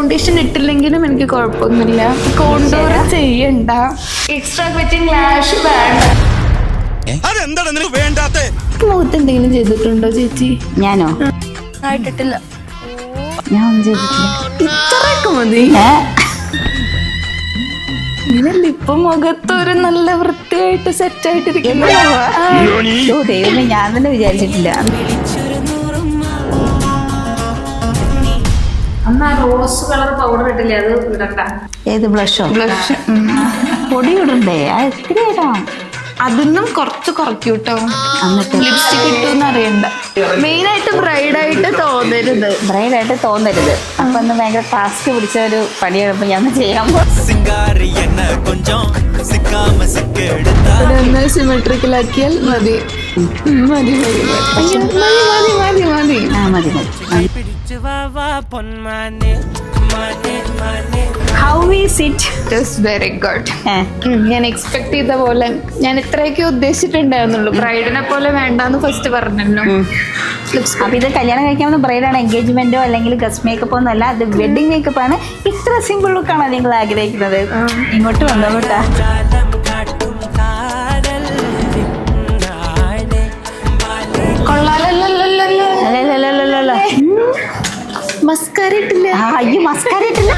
Foundation ഇട്ടില്ലെങ്കിലും എനിക്ക് കുഴപ്പമൊന്നുമില്ല. Contour ചെയ്യണ്ട, എക്സ്ട്രാ ഫിറ്റിംഗ് ലാഷ് വേണ്ട. മുഖത്ത് എന്തെങ്കിലും ചെയ്തിട്ടുണ്ടോ ചേച്ചി? ഞാനോ? ആയിട്ടില്ല. ഞാൻ ഒന്നും ചെയ്തിട്ടില്ല. ഇത്രയൊക്കെ മതി. ഇങ്ങനല്ല ഇപ്പൊ മുഖത്തൊരു നല്ല വൃത്തിയായിട്ട് സെറ്റ് ആയിട്ടിരിക്കുന്നു. ദൈവമേ, ഞാൻ തന്നെ വിചാരിച്ചിട്ടില്ല. റോസ് കളർ പൗഡർ ഇട്ടില്ലേ, അത് ഇടണ്ട. ഏത് ബ്ലഷോ? ബ്ലഷ് പൊടി ഇടണ്ടേ? എത്ര ഇടാം? അതൊന്നും കുറച്ച് കുറയ്ക്കൂട്ടോ. എന്നിട്ട് ലിപ്സ്റ്റിക് ഇട്ടൂന്ന് അറിയണ്ട. മെയിൻ ആയിട്ട് ബ്രൈഡായിട്ട് തോന്നരുത്. ബ്രൈഡായിട്ട് തോന്നരുത്. അപ്പൊ ഒന്ന് ഭയങ്കര ടാസ്ക് പിടിച്ച ഒരു പണിയാണ് ഞാൻ ചെയ്യാൻ ഒന്ന് സിമെട്രിക്കലാക്കിയാൽ മതി. മതി മതി മതി മതി മതി മതി മതി. How is it? Just very good. ഞാൻ എക്സ്പെക്ട് ചെയ്ത പോലെ, ഞാൻ ഇത്രയൊക്കെ ഉദ്ദേശിച്ചിട്ടുണ്ടായിരുന്നുള്ളൂ. ബ്രൈഡിനെ പോലെ വേണ്ടാന്ന് ഫസ്റ്റ് പറഞ്ഞല്ലോ. അപ്പൊ ഇത് കല്യാണം കഴിക്കാവുന്ന ബ്രൈഡാണ്. എൻഗേജ്മെന്റോ അല്ലെങ്കിൽ ഗസ്റ്റ് മേക്കപ്പോ ഒന്നും അല്ല, അത് വെഡിങ് മേക്കപ്പ് ആണ്. ഇത്ര സിമ്പിൾ ലുക്കാണ് നിങ്ങൾ ആഗ്രഹിക്കുന്നത്. ഇങ്ങോട്ട് വന്നോ കേട്ടാ. മസ്കാര ഇട്ടില്ല. അയ്യോ, മസ്കാര ഇട്ടില്ല.